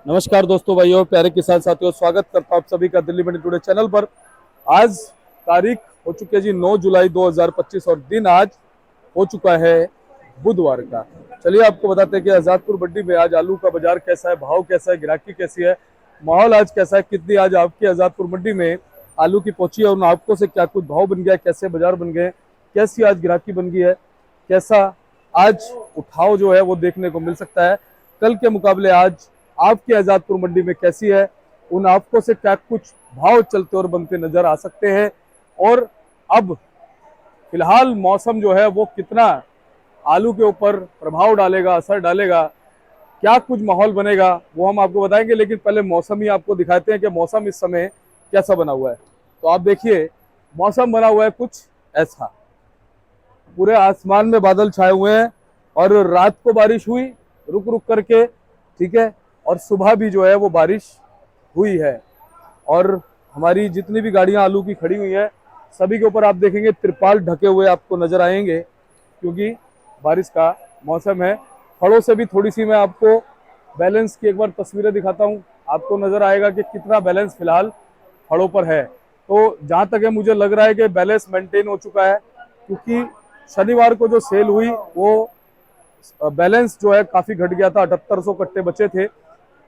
नमस्कार दोस्तों, भाइयों, प्यारे किसान साथियों, स्वागत करता हूं आप सभी का दिल्ली मंडी टुडे चैनल पर। आज तारीख हो चुकी है जी 9 जुलाई 2025 और दिन आज हो चुका है बुधवार का। चलिए आपको बताते हैं कि आजादपुर मंडी में आज आलू का बाजार कैसा है, भाव कैसा है, गिराकी कैसी है, माहौल आज कैसा है, कितनी आज आपकी आजादपुर मंडी में आलू की पहुंची है, उन आपको से क्या कुछ भाव बन गया, कैसे बाजार बन गए, कैसी आज गिराकी बन गई है, कैसा आज उठाव जो है वो देखने को मिल सकता है। कल के मुकाबले आज आपकी आजादपुर मंडी में कैसी है, उन आपको से क्या कुछ भाव चलते और बनते नजर आ सकते हैं। और अब फिलहाल मौसम जो है वो कितना आलू के ऊपर प्रभाव डालेगा, असर डालेगा, क्या कुछ माहौल बनेगा वो हम आपको बताएंगे। लेकिन पहले मौसम ही आपको दिखाते हैं कि मौसम इस समय कैसा बना हुआ है। तो आप देखिए मौसम बना हुआ है कुछ ऐसा, पूरे आसमान में बादल छाए हुए हैं और रात को बारिश हुई रुक रुक करके, ठीक है, और सुबह भी जो है वो बारिश हुई है। और हमारी जितनी भी गाड़ियां आलू की खड़ी हुई हैं सभी के ऊपर आप देखेंगे तिरपाल ढके हुए आपको नजर आएंगे, क्योंकि बारिश का मौसम है। फलों से भी थोड़ी सी मैं आपको बैलेंस की एक बार तस्वीरें दिखाता हूं, आपको नजर आएगा कि कितना बैलेंस फिलहाल फलों पर है। तो जहां तक है मुझे लग रहा है कि बैलेंस मेंटेन हो चुका है, क्योंकि शनिवार को जो सेल हुई वो बैलेंस जो है काफी घट गया था, 7800 कट्टे बचे थे।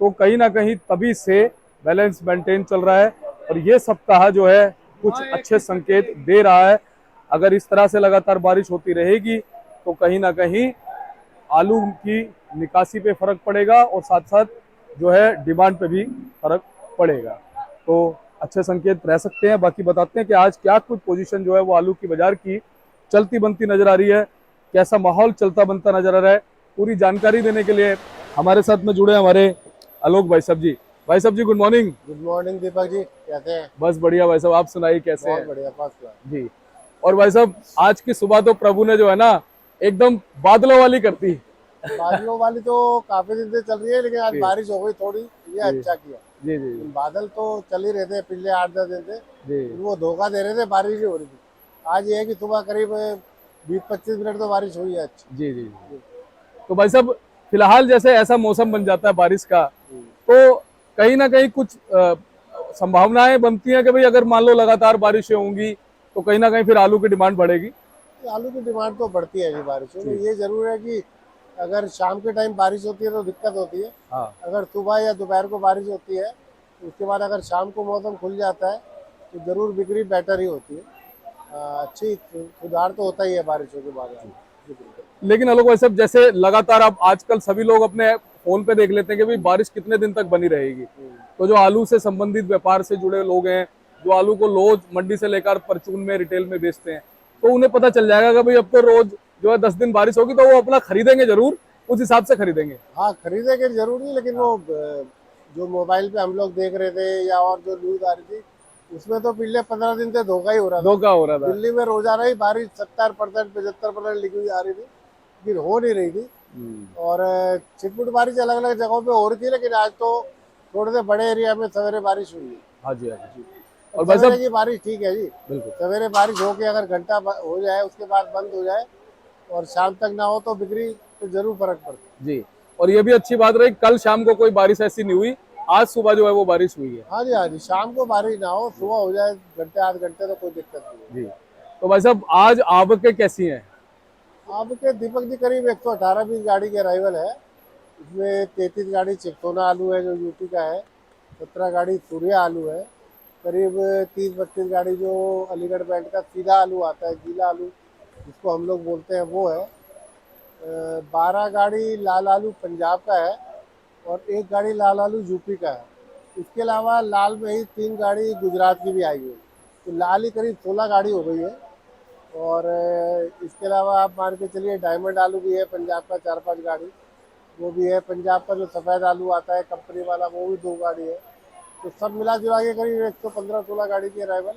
तो कहीं ना कहीं तभी से बैलेंस मेंटेन चल रहा है और ये सप्ताह जो है कुछ अच्छे संकेत दे रहा है। अगर इस तरह से लगातार बारिश होती रहेगी तो कहीं ना कहीं आलू की निकासी पे फर्क पड़ेगा और साथ साथ जो है डिमांड पे भी फर्क पड़ेगा। तो अच्छे संकेत रह सकते हैं। बाकी बताते हैं कि आज क्या कुछ पोजीशन जो है वो आलू की बाजार की चलती बनती नजर आ रही है, कैसा माहौल चलता बनता नजर आ रहा है। पूरी जानकारी देने के लिए हमारे साथ में जुड़े हमारे आलोक भाई साहब जी। भाई साहब जी good morning. Good morning Deepak ji, कैसे हैं? बस बढ़िया भाई साहब, आप सुनाइए कैसे बहुत हैं? बढ़िया, फर्स्ट क्लास। जी। और भाई साहब आज की सुबह तो प्रभु ने जो है ना एकदम बादलों वाली कर दी। बादलों वाली तो काफी दिन से चल रही है, लेकिन आज जी बारिश हो गई थोड़ी, ये जी अच्छा किया। जी जी बादल तो चल ही रहे थे पिछले 8-10 दिन से, जी वो धोखा दे रहे थे, बारिश ही हो रही थी। आज ये है कि सुबह करीब 20-25 मिनट तो बारिश हुई है अच्छी। जी जी। तो भाई साहब फिलहाल जैसे ऐसा मौसम बन जाता है बारिश का, तो कहीं ना कहीं कुछ संभावनाएं बनती हैं कि भाई अगर मान लो लगातार बारिशें होंगी तो कहीं ना कहीं फिर आलू की डिमांड बढ़ेगी। आलू की डिमांड तो बढ़ती है जी बारिशों में। जी। ये जरूर है कि अगर शाम के टाइम बारिश होती है तो दिक्कत होती है। हाँ अगर सुबह या दोपहर को बारिश होती है उसके बाद अगर शाम को मौसम खुल जाता है तो जरूर बिक्री बेटर ही होती है। अच्छी सुधार तो होता ही है बारिशों के बाद बिक्री। लेकिन आलोक भाई साहब जैसे लगातार आप आजकल सभी लोग अपने फोन पे देख लेते हैं कि भाई बारिश कितने दिन तक बनी रहेगी। तो जो आलू से संबंधित व्यापार से जुड़े लोग हैं, जो आलू को रोज मंडी से लेकर परचून में रिटेल में बेचते हैं, तो उन्हें पता चल जाएगा कि भाई अब तो रोज जो है 10 दिन बारिश होगी, तो वो अपना खरीदेंगे जरूर, उस हिसाब से खरीदेंगे। हाँ, खरीदेंगे जरूर नहीं, लेकिन वो जो मोबाइल पे हम लोग देख रहे थे या और जो न्यूज आ रही थी उसमें तो पिछले 15 दिन से धोखा ही हो रहा था। धोखा हो रहा था। दिल्ली में रोजाना ही बारिश 70%, 75% लिखी हुई आ रही थी, लेकिन हो नहीं रही थी। और छिटपुट बारिश अलग अलग जगहों पे हो रही थी, लेकिन आज तो थोड़े से बड़े एरिया में सवेरे बारिश हुई है। हाँ जी, हाँ जी। और सवेरे की बारिश ठीक है जी, बिल्कुल सवेरे बारिश हो के अगर घंटा हो जाए उसके बाद बंद हो जाए और शाम तक ना हो तो बिक्री तो जरूर फर्क पड़ता है जी। और ये भी अच्छी बात रही, कल शाम को कोई बारिश ऐसी नहीं हुई, आज सुबह जो है वो बारिश हुई है। हाँ जी, हाँ जी, शाम को बारिश ना हो, सुबह हो जाए घंटे आध घंटे तो कोई दिक्कत नहीं है। जी। तो भाई साहब आज आवकें कैसी हैं? आपके दीपक जी करीब 118-20 गाड़ी के अराइवल है। इसमें 33 गाड़ी चिकटोना आलू है जो यूपी का है, 17 गाड़ी सूर्या आलू है, करीब 30-32 गाड़ी जो अलीगढ़ बैंड का सीधा आलू आता है, गीला आलू जिसको हम लोग बोलते हैं वो है, 12 गाड़ी लाल आलू पंजाब का है और 1 गाड़ी लाल आलू यूपी का है। इसके अलावा लाल में ही 3 गाड़ी गुजरात की भी आई है, तो लाल ही करीब 16 गाड़ी हो गई है। और इसके अलावा आप मान के चलिए डायमंड आलू भी है पंजाब का, 4-5 गाड़ी वो भी है। पंजाब का जो सफ़ेद आलू आता है कंपनी वाला वो भी 2 गाड़ी है। तो सब मिला जुला के करीब 115-16 गाड़ी की अराइवल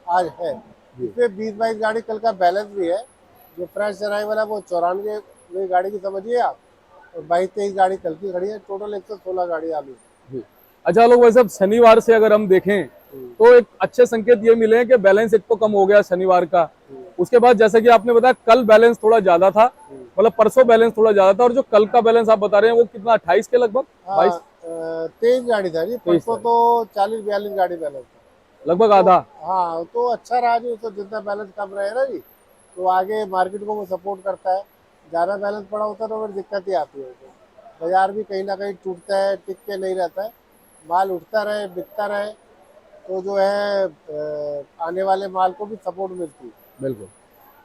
आज है। इसमें 20-22 गाड़ी कल का बैलेंस भी है। जो फ्रेश अराइवल है वो 94 गाड़ी की समझिए आप, और 22-23 गाड़ी कल की खड़ी है, टोटल 116 गाड़ी आलू। जी। अच्छा लोग वैसे अब शनिवार से अगर हम देखें तो एक अच्छे संकेत ये मिले हैं कि बैलेंस एक तो कम हो गया शनिवार का। उसके बाद जैसे कि आपने बताया कल बैलेंस थोड़ा ज्यादा था, मतलब परसों बैलेंस थोड़ा ज्यादा था, और जो कल का बैलेंस आप बता रहे हैं वो कितना 28 के लगभग 22? तेज गाड़ी था जी, तेईस परसों था, तो 40-42 गाड़ी बैलेंस था। लगभग तो आधा। हाँ, तो अच्छा रहा जी, उसको जितना बैलेंस कम रहे ना जी, तो आगे मार्केट को वो सपोर्ट करता है। ज़्यादा बैलेंस पड़ा होता है तो फिर दिक्कत ही आती है उसको। बाजार भी कहीं ना कहीं टूटता है, टिक के नहीं रहता है। माल उठता रहे, बिकता रहे, तो जो है आने वाले माल को भी सपोर्ट मिलती है। बिल्कुल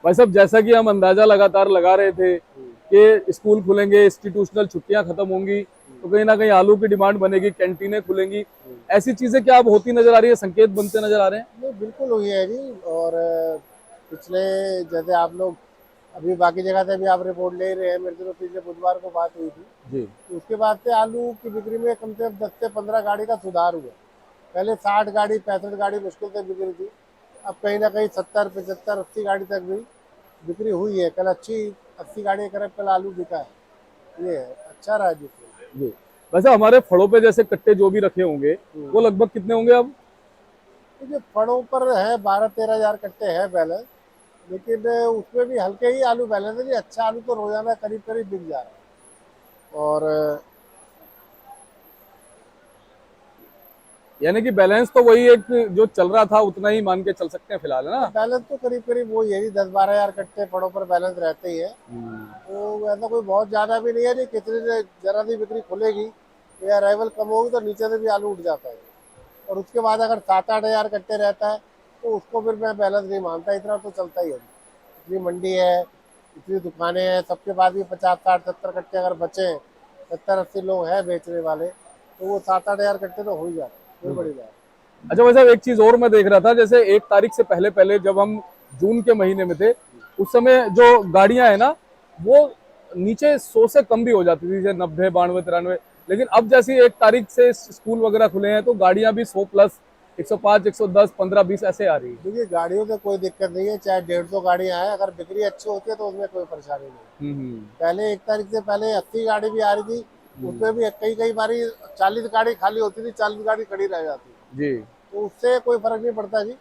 भाई साहब, जैसा कि हम अंदाजा लगातार लगा रहे थे कि स्कूल खुलेंगे, इंस्टीट्यूशनल छुट्टियां खत्म होंगी, तो कहीं ना कहीं आलू की डिमांड बनेगी, कैंटीनें खुलेंगी। ऐसी चीजें क्या अब होती नजर आ रही है, संकेत बनते नजर आ रहे हैं? नहीं, बिल्कुल हुई है जी। और पिछले, जैसे आप लोग अभी बाकी जगह से भी आप रिपोर्ट ले रहे हैं, मेरे से तो पिछले बुधवार को बात हुई थी, जी। तो उसके बाद से आलू की बिक्री में कम से कम 10 से 15 गाड़ी का सुधार हुआ। पहले 60 गाड़ी 65 गाड़ी मुश्किल से बिक्री थी, अब कहीं ना कहीं 70 75 80 गाड़ी तक भी बिक्री हुई है। कल अच्छी 80 गाड़ी करीब कल आलू बिका है। ये है, अच्छा रहा जी। जी। वैसे हमारे फड़ों पे जैसे कट्टे जो भी रखे होंगे, वो लगभग कितने होंगे अब? देखिए, फड़ों पर है 12-13 हजार कट्टे हैं बैलेंस, लेकिन उसमें भी हल्के ही आलू बैलेंस है जी। अच्छा आलू तो रोजाना करीब करीब बिक जा रहा है। और यानी कि बैलेंस तो वही एक जो चल रहा था उतना ही मान के चल सकते हैं फिलहाल, है ना? बैलेंस तो करीब करीब वही है जी, 10-12 हजार कट्टे फड़ों पर बैलेंस रहते ही है। तो ऐसा कोई बहुत ज्यादा भी नहीं है जी। कितनी जरा सी बिक्री खुलेगी या अराइवल कम होगी तो नीचे से भी आलू उठ जाता है। और उसके बाद अगर 7-8 हजार कट्टे रहता है तो उसको फिर मैं बैलेंस नहीं मानता, इतना तो चलता ही है। इतनी मंडी है, इतनी दुकानें हैं, सबके पास भी 50-60-70 कट्टे अगर बचे, 70-80 लोग हैं बेचने वाले, तो वो 7-8 हजार कट्टे तो हो ही जाते हैं, कोई बिल्कुल। बड़ी बात अच्छा वैसे एक चीज और मैं देख रहा था, जैसे 1 तारीख से पहले पहले जब हम जून के महीने में थे, उस समय जो गाड़ियां है ना, वो नीचे 100 से कम भी हो जाती थी, जैसे 90 92 93। लेकिन अब जैसी 1 तारीख से स्कूल वगैरह खुले हैं तो गाड़ियां भी 100 प्लस, 105 110 15 20 ऐसे आ रही है। देखिए, गाड़ियों से कोई दिक्कत नहीं है, चाहे 150 गाड़ियां आए, अगर बिक्री अच्छी होती है तो उसमें कोई परेशानी नहीं। हम्म। पहले 1 तारीख से पहले 80 गाड़ी भी आ रही थी, उसमें भी कई कई बारी 40 गाड़ी खाली होती थी, 40 गाड़ी खड़ी रह जाती थी। जी। तो उससे कोई फर्क नहीं पड़ता जी।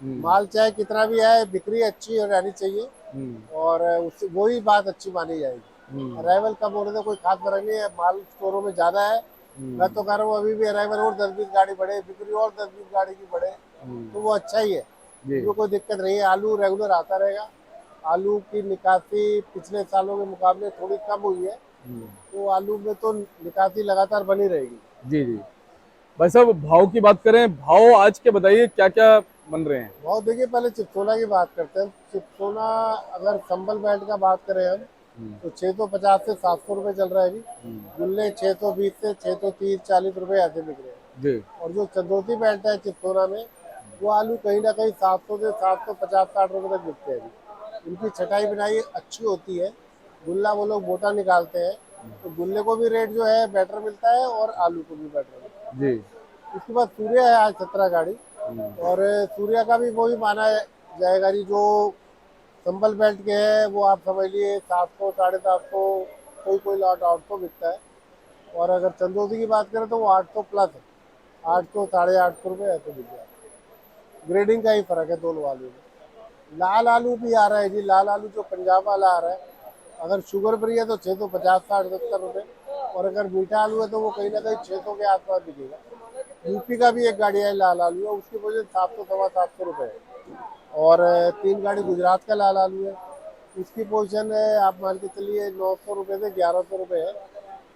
हम्म। माल चाहे कितना भी आए, बिक्री अच्छी रहनी चाहिए। हम्म। और उससे वही बात अच्छी मानी जाएगी। हम्म। अराइवल कम होने से कोई खास फर्क नहीं है, माल स्टोरों में ज्यादा है। मैं तो कह रहा हूँ अभी भी अराइवल और 10-20 गाड़ी बढ़े, बिक्री और 10-20 गाड़ी की बढ़े, तो वो अच्छा ही है। जी। उसमें कोई दिक्कत नहीं है, आलू रेगुलर आता रहेगा। आलू की निकासी पिछले सालों के मुकाबले थोड़ी कम हुई है, तो आलू में तो निकासी लगातार बनी रहेगी। जी। जी। भाई साहब भाव की बात करें, भाव आज के बताइए क्या क्या बन रहे हैं? बहुत, देखिए पहले चिपसोना की बात करते हैं। चिपसोना अगर संबल बेल्ट का बात करें हम, तो 650 से 700 रुपये चल रहा है जी। गुल्ले 620 से 630-40 रुपये ऐसे बिक रहे हैं। जी। और जो चंदोती बेल्ट है चिपसोना में, वो आलू कहीं ना कहीं 700 से 750-60 रुपये तक बिकते हैं जी। उनकी छटाई बिनाई अच्छी होती है। गुल्ला वो लोग मोटा निकालते हैं, तो गुल्ले को भी रेट जो है बेटर मिलता है और आलू को भी बेटर मिलता है। जी। उसके बाद सूर्या है आज 17 गाड़ी। और सूर्या का भी वही माना जाएगा जी, जो संबल बेल्ट के हैं वो आप समझ लिए 700 750, कोई कोई लॉट 800 बिकता है। और अगर चंदोसी की बात करें तो वो 800 प्लस है, 800 850 रुपये ऐसे बिक जाता है। ग्रेडिंग का ही फर्क है दोनों आलू में। लाल आलू भी आ रहा है जी, लाल आलू जो पंजाब वाला आ रहा है, अगर शुगर फ्री है तो 650 60 70 रुपये। और अगर मीठा आलू है तो वो कहीं ना कहीं 600 के आसपास बिकेगा। यूपी का भी एक गाड़ी है लाल आलू है, उसकी वजह 700 सवा 700 रुपये है। और 3 गाड़ी गुजरात का लाल आलू है, उसकी पोजीशन है आप मान के चलिए 900 रुपये से 1100 रुपये है।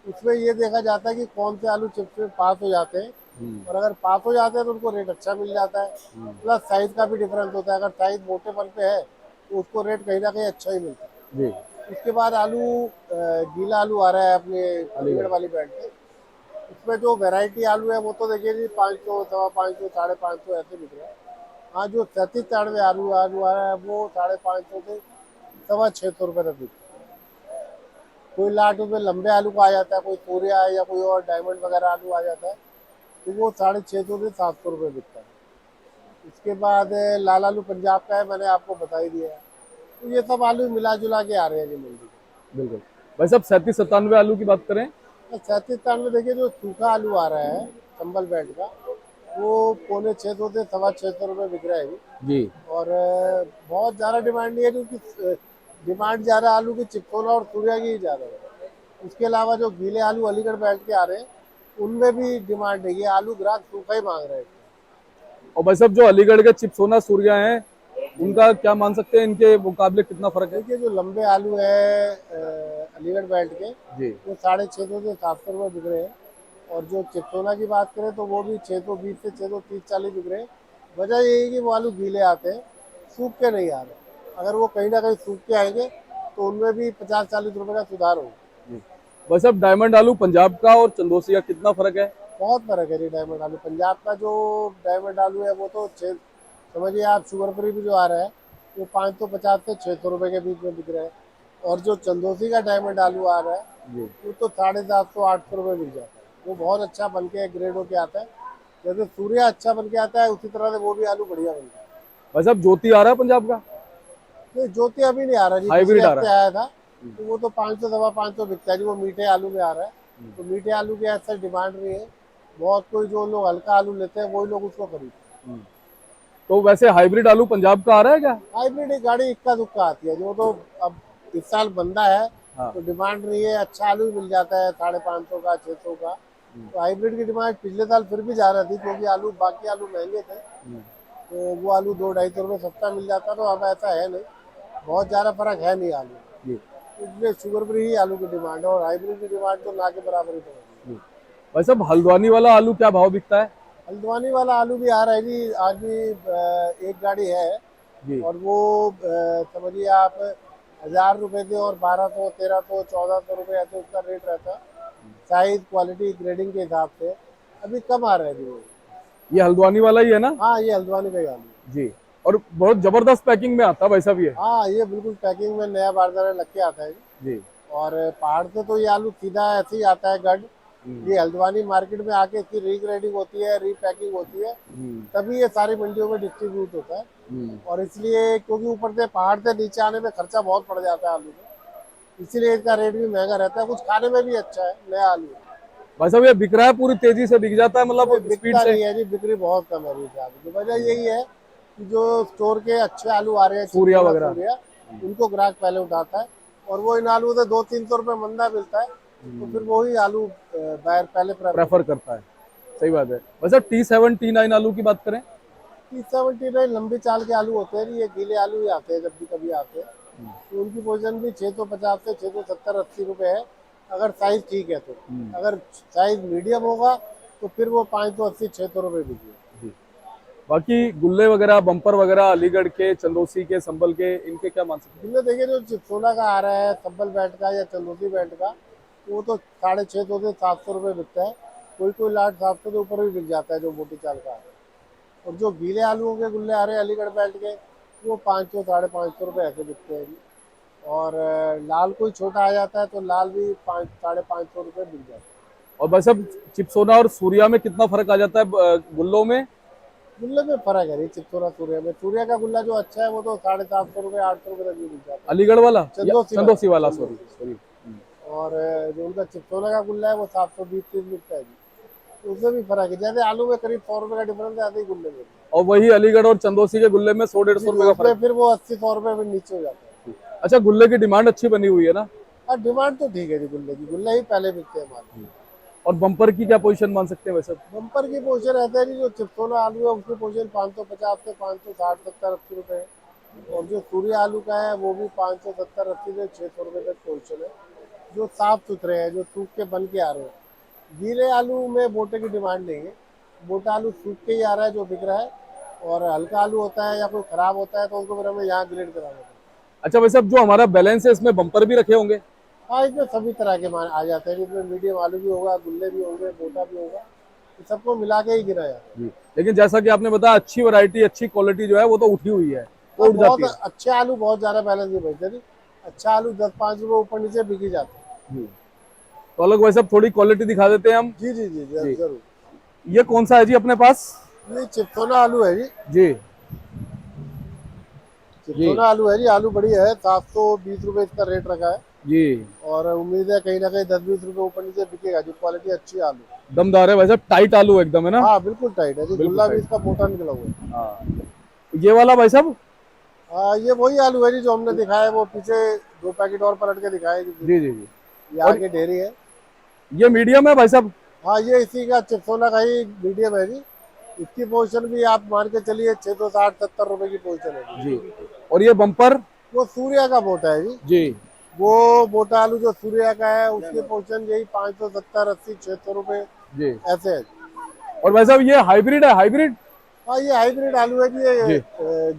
उसमें ये देखा जाता है कि कौन से आलू चिप्स में पास हो जाते हैं, और अगर पास हो जाते हैं तो उनको रेट अच्छा मिल जाता है। प्लस साइज का भी डिफरेंस होता है, अगर साइज मोटेपन पे है तो उसको रेट कहीं ना कहीं अच्छा ही मिलता है। जी। उसके बाद आलू गीला आलू आ रहा है अपने अलीगढ़ अलीगढ़। वाली ब्रांड पे। उसमें जो वैरायटी आलू है वो तो देखिए जी 500 सवा 500 550 ऐसे बिक रहे हैं। हाँ, जो 37 93 आलू आलू आ रहा है वो 550 से सवा 600 रुपये तक बिकता है। कोई लाट में लंबे आलू का आ जाता है, कोई सूर्या है या कोई और डायमंड वगैरह आलू आ जाता है, तो वो 650 से 700 रुपये बिकता है। उसके बाद लाल आलू पंजाब का है, मैंने आपको बता ही दिया है। तो ये सब आलू मिला जुला के आ रहे हैं जी मंडी में। बिल्कुल। भाई साहब 37 97 आलू की बात करें? 37 में देखिए जो सूखा आलू आ रहा है चंबल बेल्ट का, वो 550 से सवा 600 रुपये बिक रहा है जी। जी। और बहुत ज़्यादा डिमांड नहीं है, क्योंकि डिमांड ज़्यादा आलू की चिपकोला और सूर्या की ही ज़्यादा है। उसके अलावा जो गीले आलू अलीगढ़ बेल्ट के आ रहे हैं, उनमें भी डिमांड है, ये आलू ग्राहक सूखा ही मांग रहे हैं। और भाई साहब जो अलीगढ़ के चिप्सोना सूर्या हैं, उनका क्या मान सकते हैं, इनके मुकाबले कितना फर्क है? देखिए जो लंबे आलू है अलीगढ़ बेल्ट के, जी। वो 650 से 700 रुपये बिक रहे हैं। और जो चित्तोना की बात करें तो वो भी 620 से 630-40 बिक रहे हैं। वजह यही है कि वो आलू गीले आते हैं, सूख के नहीं आ रहे। अगर वो कहीं ना कहीं सूख के आएंगे तो उनमें भी 50-40 रुपये का सुधार होगा। जी। भाई साहब डायमंड आलू पंजाब का और चंदोसी का कितना फर्क है? बहुत फर्क है जी डायमंड आलू। पंजाब का जो डायमंड आलू है वो तो समझिए आप शुगर फ्री भी जो आ रहा है वो 550 से 600 रुपये के बीच में बिक रहा है। और जो चंदोसी का डायमंड आलू आ रहा है जी। वो तो 750-800 रुपये मिल जाता है। वो बहुत अच्छा बन के ग्रेड होके आता है। जैसे सूर्या अच्छा बन के आता है उसी तरह से वो भी आलू बढ़िया बनता है। भाई साहब ज्योति आ रहा है पंजाब का? नहीं ज्योति अभी नहीं आ रहा जी, पिछले हाइब्रिड आ हफ्ते रहा आया था। तो वो तो 500 सवा 500 बिकता है जी, वो मीठे आलू में आ रहा है। तो मीठे आलू की ऐसा डिमांड नहीं है। बहुत कोई जो लोग हल्का आलू लेते हैं वही लोग उसको खरीदते हैं। है। तो वैसे हाइब्रिड आलू पंजाब का आ रहा है क्या? हाइब्रिड एक गाड़ी इक्का दुक्का आती है जो, तो अब इस साल बंदा है हाँ। तो डिमांड नहीं है। अच्छा आलू भी मिल जाता है 550 का 600 का। तो हाइब्रिड की डिमांड पिछले साल फिर भी जा रही थी क्योंकि आलू बाकी आलू महंगे थे। तो वो आलू 200-250 रुपये सस्ता मिल जाता। तो अब ऐसा है नहीं, बहुत ज़्यादा फर्क है नहीं आलू। जी। इसलिए शुगर फ्री ही आलू की डिमांड है और हाइब्रिड की डिमांड तो ना के बराबर ही पड़ेगी। जी। भाई साहब हल्द्वानी वाला आलू क्या भाव बिकता है? हल्द्वानी वाला आलू भी आ रहा है जी, आज भी एक गाड़ी है। जी। और वो समझिए आप 1000 रुपये से और 1200, 1300, 1400 रुपये ऐसे उसका रेट रहता है। साइज क्वालिटी ग्रेडिंग के हिसाब से अभी कम आ रहा है जी वो। ये हल्द्वानी वाला ही है ना? हाँ ये हल्द्वानी का ही आलू है। जी। और बहुत जबरदस्त पैकिंग में आता है भाई साहब ये। हाँ ये बिल्कुल पैकिंग में नया बारदाना लग के आता है जी। जी। और पहाड़ से तो ये आलू सीधा ऐसे ही आता है गढ़। ये हल्द्वानी मार्केट में आके इसकी रीग्रेडिंग होती है, रीपैकिंग होती है, तभी ये सारी मंडियों में डिस्ट्रीब्यूट होता है। और इसलिए क्योंकि ऊपर से पहाड़ से नीचे आने में खर्चा बहुत पड़ जाता है आलू में, इसीलिए इसका रेट भी महंगा रहता है। कुछ खाने में भी अच्छा है, नया आलू है। भाई साहब ये बिक रहा है, पूरी तेजी से बिक जाता है, नहीं मतलब स्पीड बिकता से? नहीं है जी, बिक्री बहुत कम है अभी आलू की। वजह यही है कि जो स्टोर के अच्छे आलू आ रहे हैं सूर्या चित्तौड़ा वगैरह। सूर्या, उनको ग्राहक पहले उठाता है। और वो इन आलू से 200-300 रुपये मंदा मिलता है तो फिर वही आलू बायर पहले प्रेफर। प्रेफर करता है। सही बात है। वैसे T7 T9 आलू की बात करें? T79 लंबी चाल के आलू होते हैं, ये गीले आलू ही आते हैं जब भी कभी आते हैं। तो उनकी पोजीशन भी 650 से 670-80 रुपये है, अगर साइज ठीक है तो। अगर साइज मीडियम होगा तो फिर वो 580-600 रुपये बिकेगा। जी। बाकी गुल्ले वगैरह बम्पर वगैरह अलीगढ़ के, चंदोसी के, संभल के, इनके क्या मान सकते जिनमें देखिए जो चित्सोला का आ रहा है, तब्बल बैट का या चंदोसी बैट का, वो तो 650 से 700 रुपये बिकता है। कोई कोई लाट 700 के ऊपर भी बिक जाता है जो मोटी चाल का है। और जो गीले आलूओं के गुल्ले आ रहे हैं अलीगढ़ बेल्ट के, वो 500-550 रुपये ऐसे बिकते हैं जी। और लाल कोई छोटा आ जाता है तो लाल भी 500-550 रुपये बिक जाता है। और भाई साहब चिप्सोना और सूर्या में कितना फर्क आ जाता है गुल्लों में? गुल्ले में फर्क है नहीं चित्तौरा सूर्या में। सूर्या का गुल्ला जो अच्छा है वो तो 750-रुपये 800 रुपये तक भी मिल जाता है। अलीगढ़ वाला चंदोसी वाला, वाला। Sorry sorry. और जो उनका चित्तौरा का गुल्ला है वो 720-30 बिकता है जी। तो उसमें भी फर्क है, जैसे आलू में करीब 100 रुपये का डिफरेंस है, ऐसे ही गुल्ले में। और वही अलीगढ़ और चंदोसी के गुल्ले में 100-150 रुपए का उसमें फर्क। फिर वो 80-100 रुपये में नीचे हो जाता है। अच्छा गुल्ले की डिमांड अच्छी बनी हुई है ना? और डिमांड तो ठीक है जी गुल्ले की, गुल्ले ही पहले बिकते हैं हमारे। और बम्पर की क्या पोजीशन मान सकते हैं वैसे? बम्पर की पोजीशन रहता है जी, जो चिप्सोना आलू है उसकी पोजीशन 550 से 560-70-80 रुपये है। और जो सूर्य आलू का है वो भी 570-80 से 600 रुपये तक पोजीशन है। जो साफ सुथरे हैं, जो सूख के बन के आ रहे हैं। गीले आलू में बोटे की डिमांड नहीं है, बोटा आलू सूख के ही आ रहा है जो बिक रहा है। और हल्का आलू होता है या कोई खराब होता है तो उनको फिर हमें यहाँ ग्रेड कराना होता है। अच्छा वैसे अब जो हमारा बैलेंस है इसमें बम्पर भी रखे होंगे? हाँ इसमें सभी तरह के मान आ जाते हैं, इसमें मीडियम आलू भी होगा, गुल्ले भी होंगे, बोटा भी होगा, ये सबको मिला के ही गिरा जाता है। जी। लेकिन जैसा कि आपने बताया अच्छी वैरायटी अच्छी क्वालिटी जो है वो तो उठी हुई है, वो और उठ बहुत जाती है। अच्छे आलू बहुत ज़्यादा बैलेंस नहीं बेचते जी। अच्छा आलू 10-5 रुपये ऊपर नीचे बिक ही जाता है। जी। तो अलग वैसे थोड़ी क्वालिटी दिखा देते हैं हम। जी जी जी जी। जरूर। ये कौन सा है जी अपने पास? ये चिप्सोना आलू है जी। जी। जी। चिप्सोना आलू है जी, आलू बढ़िया है, 720 रुपये इसका रेट रखा है। जी। और उम्मीद है कहीं ना कहीं 10-20 रुपये ऊपर नीचे बिकेगा जी, क्वालिटी अच्छी है आलू। दमदार है वैसे, टाइट आलू एकदम है ना? हाँ बिल्कुल टाइट है जी, बिल्कुल गुल्ला भी टाइट। इसका मोटा निकला हुआ है। हाँ। ये वाला भाई साहब? हाँ ये वही आलू है जी जो हमने दिखाया है, वो पीछे 2 पैकेट और पलट के दिखाए जी। जी जी जी। ये और आगे ढेरी है। ये मीडियम है भाई साहब? हाँ, ये इसी का चिप्सोना का ही मीडियम है जी। इसकी पोजीशन भी आप मान के चलिए 660-70 रुपए की पोजीशन है जी। जी। और ये बम्पर? वो सूर्या का बोटा है जी। जी वो बोटा आलू जो सूर्या का है उसकी पोजीशन यही 570, 80, 600 रुपए जी। ऐसे है। और भाई साहब ये हाइब्रिड है, हाइब्रिड? हाँ, ये हाइब्रिड आलू है जी। ये जी।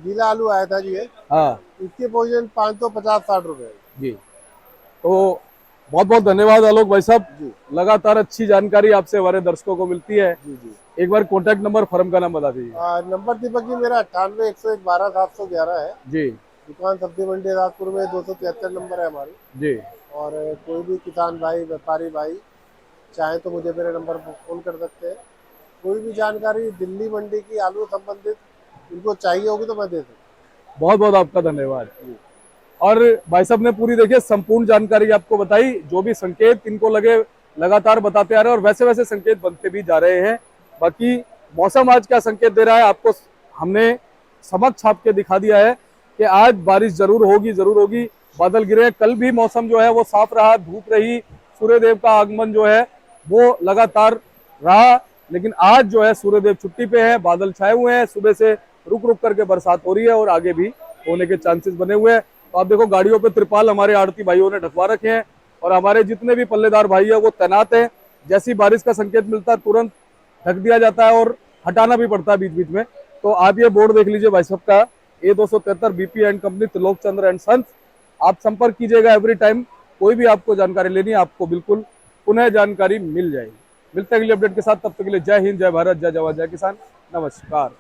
गीला आलू आया था जी ये। हाँ इसकी पोजीशन 550-60 रुपए है जी। तो बहुत बहुत धन्यवाद आलोक भाई साहब। जी। लगातार अच्छी जानकारी आपसे हमारे दर्शकों को मिलती है। जी जी। एक बार कॉन्टैक्ट नंबर फर्म का नाम बता दीजिए। नंबर दीपक जी मेरा 98-101-12-711 है। जी दुकान सब्जी मंडी राजपुर में 273 नंबर है हमारी। जी। और कोई भी किसान भाई व्यापारी भाई चाहे तो मुझे मेरे नंबर पर फोन कर सकते हैं। कोई भी जानकारी दिल्ली मंडी की आलू संबंधित इनको चाहिए होगी तो मैं दे दूँ। बहुत बहुत आपका धन्यवाद। और भाई साहब ने पूरी देखिए संपूर्ण जानकारी आपको बताई, जो भी संकेत इनको लगे लगातार बताते आ रहे हैं और वैसे वैसे संकेत बनते भी जा रहे हैं। बाकी मौसम आज क्या संकेत दे रहा है आपको हमने समझ छाप के दिखा दिया है कि आज बारिश जरूर होगी, जरूर होगी। बादल गिरे, कल भी मौसम जो है वो साफ रहा, धूप रही, सूर्यदेव का आगमन जो है वो लगातार रहा। लेकिन आज जो है सूर्यदेव छुट्टी पे है, बादल छाए हुए हैं, सुबह से रुक रुक करके बरसात हो रही है और आगे भी होने के चांसेस बने हुए हैं। तो आप देखो गाड़ियों पे त्रिपाल हमारे आड़ती भाइयों ने ढकवा रखे हैं और हमारे जितने भी पल्लेदार भाई है वो तैनात हैं। जैसी बारिश का संकेत मिलता है तुरंत ढक दिया जाता है और हटाना भी पड़ता है बीच बीच में। तो आप ये बोर्ड देख लीजिए भाई साहब का, A273 BP and company Trilok Chandra and sons. आप संपर्क कीजिएगा एवरी टाइम, कोई भी आपको जानकारी लेनी है आपको बिल्कुल पुनः जानकारी मिल जाएगी। मिलते हैं अगली अपडेट के साथ, तब तक के लिए जय हिंद, जय भारत, जय जवान, जय किसान, नमस्कार।